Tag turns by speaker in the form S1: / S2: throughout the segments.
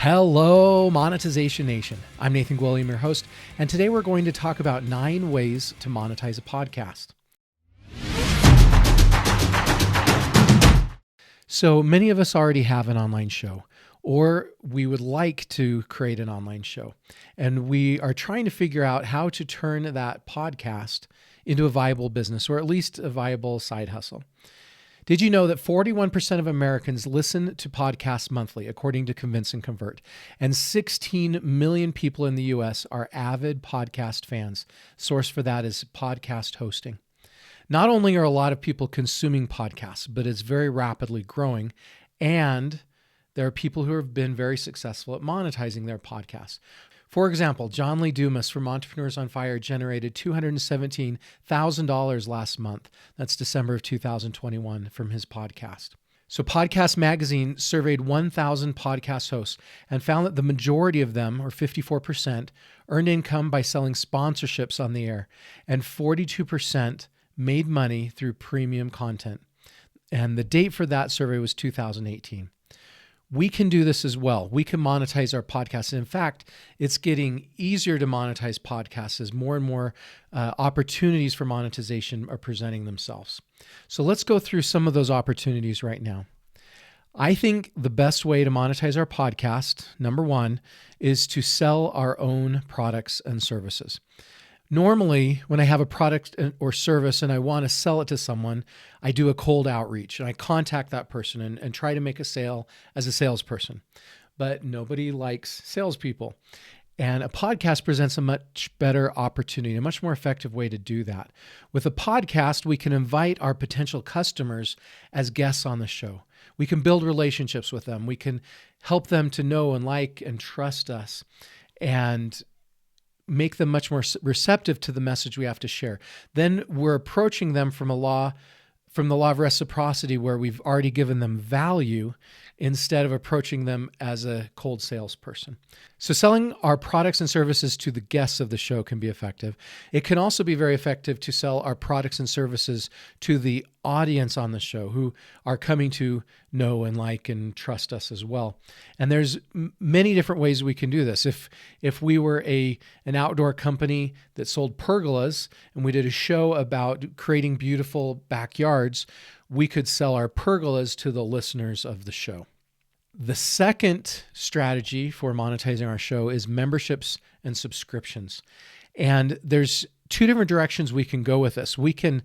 S1: Hello, Monetization Nation. I'm Nathan Gwilliam, your host, and today we're going to talk about 9 ways to monetize a podcast. So many of us already have an online show, or we would like to create an online show, and we are trying to figure out how to turn that podcast into a viable business, or at least a viable side hustle. Did you know that 41% of Americans listen to podcasts monthly, according to Convince and Convert, and 16 million people in the U.S. are avid podcast fans? Source for that is PodcastHosting. Not only are a lot of people consuming podcasts, but it's very rapidly growing, and there are people who have been very successful at monetizing their podcasts. For example, John Lee Dumas from Entrepreneurs on Fire generated $217,000 last month. That's December of 2021 from his podcast. So Podcast Magazine surveyed 1,000 podcast hosts and found that the majority of them, or 54%, earned income by selling sponsorships on the air, and 42% made money through premium content. And the date for that survey was 2018. We can do this as well. We can monetize our podcasts. In fact, it's getting easier to monetize podcasts as more and more opportunities for monetization are presenting themselves. So let's go through some of those opportunities right now. I think the best way to monetize our podcast, number one, is to sell our own products and services. Normally, when I have a product or service and I want to sell it to someone, I do a cold outreach and I contact that person and try to make a sale as a salesperson. But nobody likes salespeople. And a podcast presents a much better opportunity, a much more effective way to do that. With a podcast, we can invite our potential customers as guests on the show. We can build relationships with them. We can help them to know and like and trust us, and make them much more receptive to the message we have to share. Then we're approaching them from the law of reciprocity, where we've already given them value, instead of approaching them as a cold salesperson. So selling our products and services to the guests of the show can be effective. It can also be very effective to sell our products and services to the audience on the show, who are coming to know and like and trust us as well. And there's many different ways we can do this. If we were an outdoor company that sold pergolas and we did a show about creating beautiful backyards, we could sell our pergolas to the listeners of the show. The second strategy for monetizing our show is memberships and subscriptions. And there's 2 different directions we can go with this. We can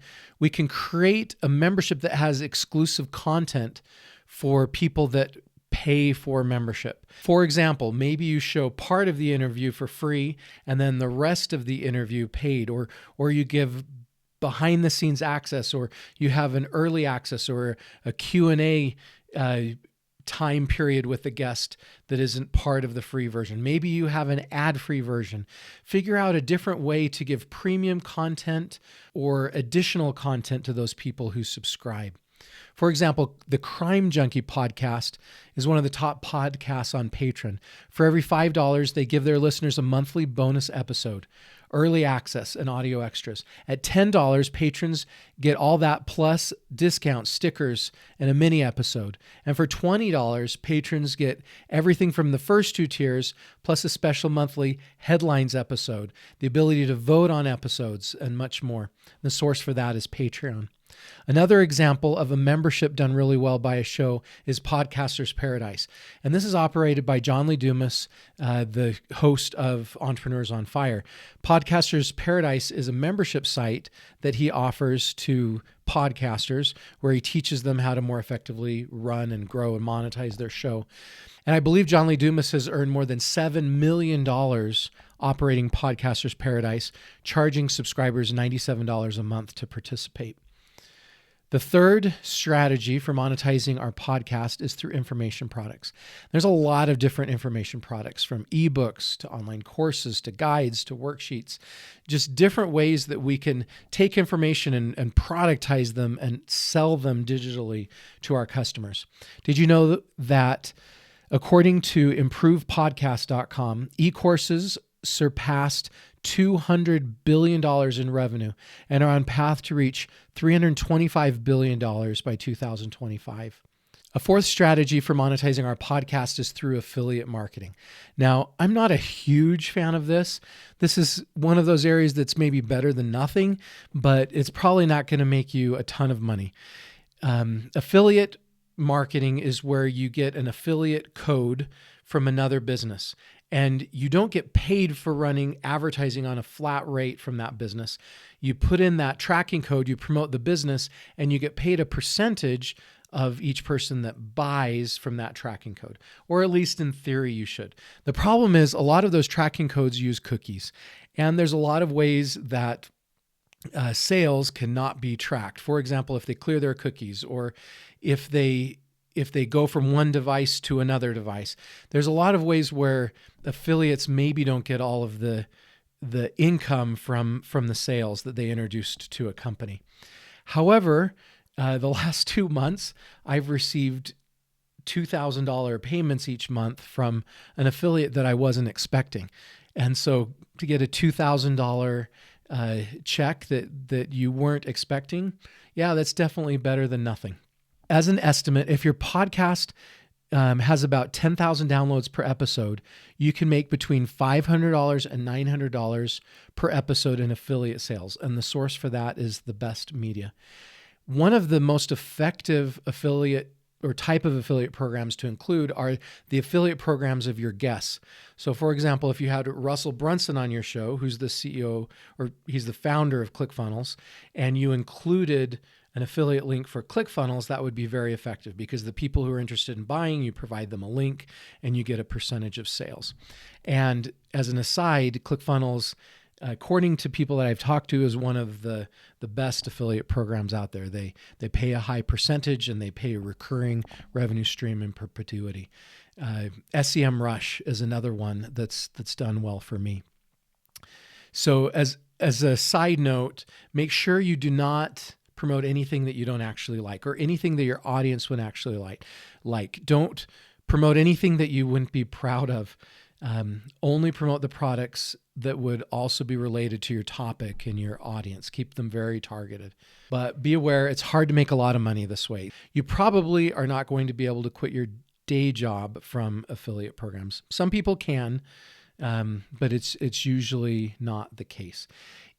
S1: create a membership that has exclusive content for people that pay for membership. For example, maybe you show part of the interview for free and then the rest of the interview paid, or you give behind the scenes access, or you have an early access or a Q&A time period with the guest that isn't part of the free version. Maybe you have an ad-free version. Figure out a different way to give premium content or additional content to those people who subscribe. For example, the Crime Junkie podcast is one of the top podcasts on Patreon. For every $5, they give their listeners a monthly bonus episode, early access, and audio extras. At $10, patrons get all that plus discounts, stickers, and a mini episode. And for $20, patrons get everything from the first 2 tiers, plus a special monthly headlines episode, the ability to vote on episodes, and much more. The source for that is Patreon. Another example of a membership done really well by a show is Podcaster's Paradise. And this is operated by John Lee Dumas, the host of Entrepreneurs on Fire. Podcaster's Paradise is a membership site that he offers to podcasters, where he teaches them how to more effectively run and grow and monetize their show. And I believe John Lee Dumas has earned more than $7 million operating Podcaster's Paradise, charging subscribers $97 a month to participate. The third strategy for monetizing our podcast is through information products. There's a lot of different information products, from ebooks to online courses to guides to worksheets, just different ways that we can take information and productize them and sell them digitally to our customers. Did you know that according to improvedpodcast.com, e-courses surpassed $200 billion in revenue and are on path to reach $325 billion by 2025. A fourth strategy for monetizing our podcast is through affiliate marketing. Now, I'm not a huge fan of this. This is one of those areas that's maybe better than nothing, but it's probably not going to make you a ton of money. Affiliate marketing is where you get an affiliate code from another business, and you don't get paid for running advertising on a flat rate from that business. You put in that tracking code, you promote the business, and you get paid a percentage of each person that buys from that tracking code, or at least in theory you should. The problem is a lot of those tracking codes use cookies, and there's a lot of ways that sales cannot be tracked. For example, if they clear their cookies, or if they go from one device to another device, there's a lot of ways where affiliates maybe don't get all of the income from the sales that they introduced to a company. However, the last 2 months, I've received $2,000 payments each month from an affiliate that I wasn't expecting. And so to get a $2,000 check that you weren't expecting, yeah, that's definitely better than nothing. As an estimate, if your podcast has about 10,000 downloads per episode, you can make between $500 and $900 per episode in affiliate sales. And the source for that is the best media. One of the most effective affiliate or type of affiliate programs to include are the affiliate programs of your guests. So for example, if you had Russell Brunson on your show, who's the CEO, or he's the founder of ClickFunnels, and you included an affiliate link for ClickFunnels, that would be very effective, because the people who are interested in buying, you provide them a link and you get a percentage of sales. And as an aside, ClickFunnels, according to people that I've talked to, is one of the best affiliate programs out there. They pay a high percentage and they pay a recurring revenue stream in perpetuity. SEMrush is another one that's done well for me. So as a side note, make sure you do not promote anything that you don't actually like, or anything that your audience would actually like. Don't promote anything that you wouldn't be proud of. Only promote the products that would also be related to your topic and your audience. Keep them very targeted. But be aware, it's hard to make a lot of money this way. You probably are not going to be able to quit your day job from affiliate programs. Some people can, but it's usually not the case.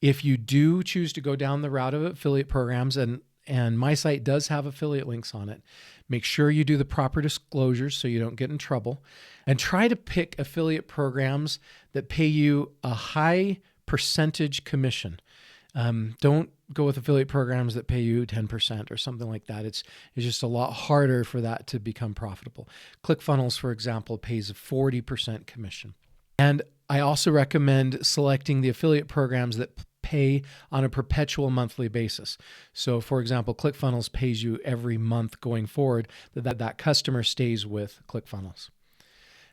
S1: If you do choose to go down the route of affiliate programs, and my site does have affiliate links on it, make sure you do the proper disclosures so you don't get in trouble, and try to pick affiliate programs that pay you a high percentage commission. Don't go with affiliate programs that pay you 10% or something like that. It's just a lot harder for that to become profitable. ClickFunnels, for example, pays a 40% commission. And I also recommend selecting the affiliate programs that pay on a perpetual monthly basis. So for example, ClickFunnels pays you every month going forward that customer stays with ClickFunnels.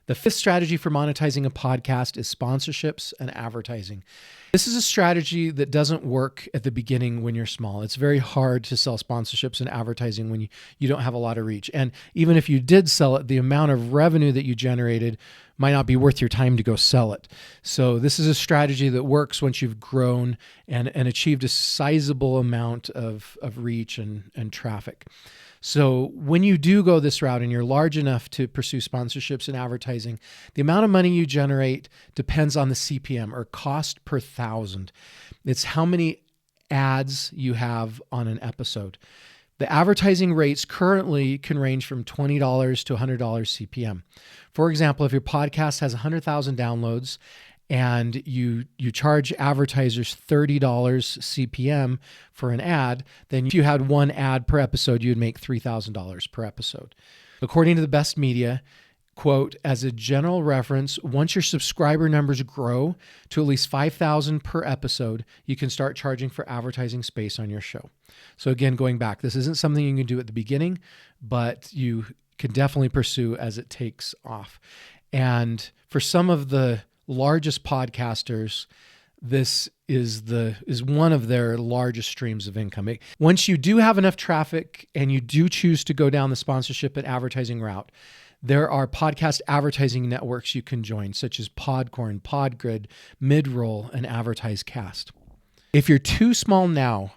S1: The fifth strategy for monetizing a podcast is sponsorships and advertising. This is a strategy that doesn't work at the beginning when you're small. It's very hard to sell sponsorships and advertising when you don't have a lot of reach. And even if you did sell it, the amount of revenue that you generated might not be worth your time to go sell it. So this is a strategy that works once you've grown and achieved a sizable amount of reach and traffic. So when you do go this route and you're large enough to pursue sponsorships and advertising, the amount of money you generate depends on the CPM, or cost per thousand. It's how many ads you have on an episode. The advertising rates currently can range from $20 to $100 CPM. For example, if your podcast has 100,000 downloads and you charge advertisers $30 CPM for an ad, then if you had one ad per episode, you'd make $3,000 per episode. According to the best media, quote, as a general reference, once your subscriber numbers grow to at least 5,000 per episode, you can start charging for advertising space on your show. So again, going back, this isn't something you can do at the beginning, but you can definitely pursue as it takes off. And for some of the largest podcasters, this is one of their largest streams of income. Once you do have enough traffic and you do choose to go down the sponsorship and advertising route, there are podcast advertising networks you can join, such as Podcorn, Podgrid, Midroll, and AdvertiseCast. If you're too small now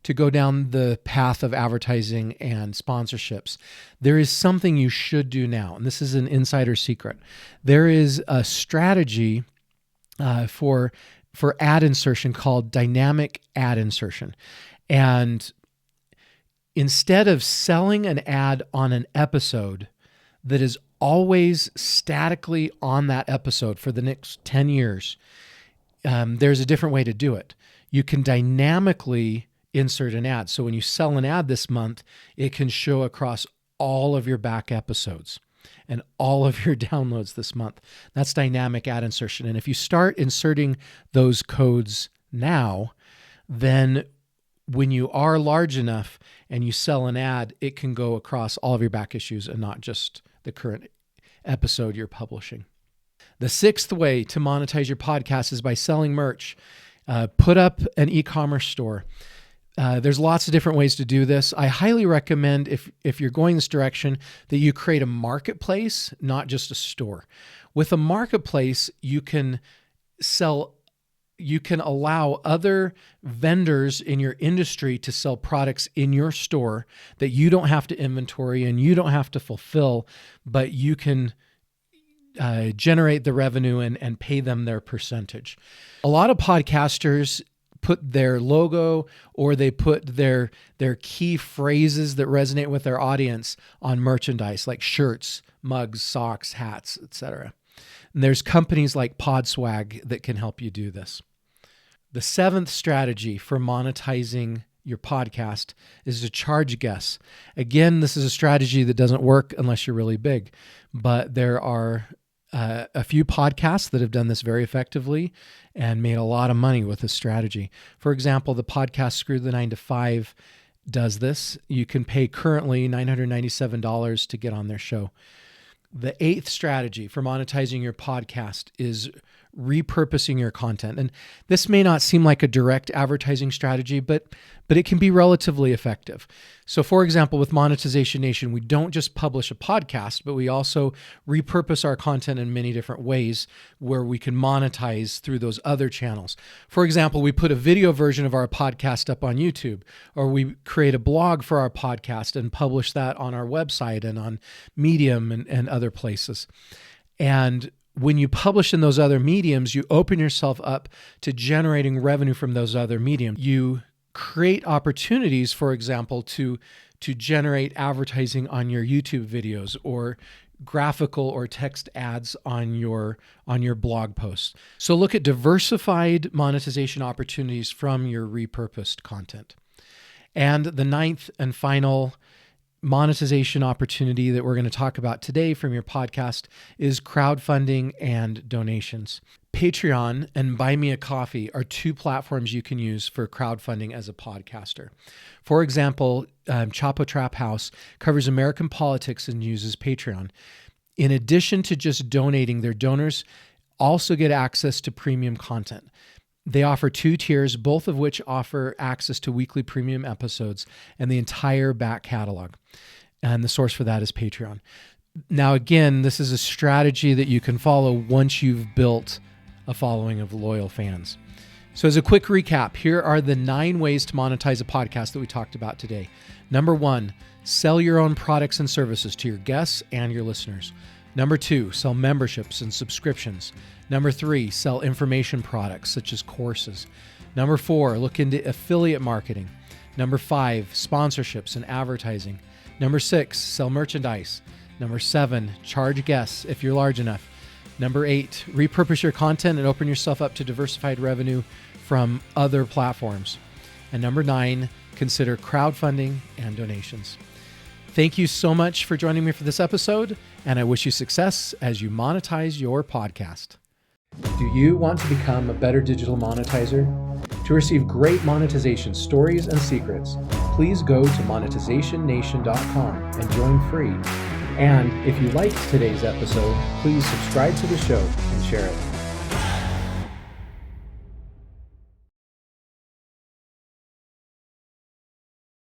S1: to go down the path of advertising and sponsorships, there is something you should do now. And this is an insider secret. There is a strategy for ad insertion called dynamic ad insertion. And instead of selling an ad on an episode that is always statically on that episode for the next 10 years, there's a different way to do it. You can dynamically insert an ad. So when you sell an ad this month, it can show across all of your back episodes and all of your downloads this month. That's dynamic ad insertion. And if you start inserting those codes now, then when you are large enough and you sell an ad, it can go across all of your back issues and not just the current episode you're publishing. The sixth way to monetize your podcast is by selling merch. Put up an e-commerce store. There's lots of different ways to do this. I highly recommend, if you're going this direction, that you create a marketplace, not just a store. With a marketplace, you can allow other vendors in your industry to sell products in your store that you don't have to inventory and you don't have to fulfill, but you can generate the revenue and pay them their percentage. A lot of podcasters put their logo or they put their key phrases that resonate with their audience on merchandise like shirts, mugs, socks, hats, etc. And there's companies like PodSwag that can help you do this. The seventh strategy for monetizing your podcast is to charge guests. Again, this is a strategy that doesn't work unless you're really big, but there are a few podcasts that have done this very effectively and made a lot of money with this strategy. For example, the podcast Screw the 9 to 5 does this. You can pay currently $997 to get on their show. The eighth strategy for monetizing your podcast is repurposing your content. And this may not seem like a direct advertising strategy, but it can be relatively effective. So for example, with Monetization Nation, we don't just publish a podcast, but we also repurpose our content in many different ways where we can monetize through those other channels. For example, we put a video version of our podcast up on YouTube, or we create a blog for our podcast and publish that on our website and on Medium and other places. And when you publish in those other mediums, you open yourself up to generating revenue from those other mediums. You create opportunities, for example, to generate advertising on your YouTube videos or graphical or text ads on your blog posts. So look at diversified monetization opportunities from your repurposed content. And the ninth and final monetization opportunity that we're going to talk about today from your podcast is crowdfunding and donations. Patreon and Buy Me a Coffee are two platforms you can use for crowdfunding as a podcaster. For example, Chapo Trap House covers American politics and uses Patreon. In addition to just donating, their donors also get access to premium content. They offer two tiers, both of which offer access to weekly premium episodes and the entire back catalog. And the source for that is Patreon. Now, again, this is a strategy that you can follow once you've built a following of loyal fans. So as a quick recap, here are the 9 ways to monetize a podcast that we talked about today. Number 1, sell your own products and services to your guests and your listeners. Number 2, sell memberships and subscriptions. Number 3, sell information products such as courses. Number 4, look into affiliate marketing. Number 5, sponsorships and advertising. Number 6, sell merchandise. Number 7, charge guests if you're large enough. Number 8, repurpose your content and open yourself up to diversified revenue from other platforms. And number 9, consider crowdfunding and donations. Thank you so much for joining me for this episode, and I wish you success as you monetize your podcast. Do you want to become a better digital monetizer? To receive great monetization stories and secrets, please go to monetizationnation.com and join free. And if you liked today's episode, please subscribe to the show and share it.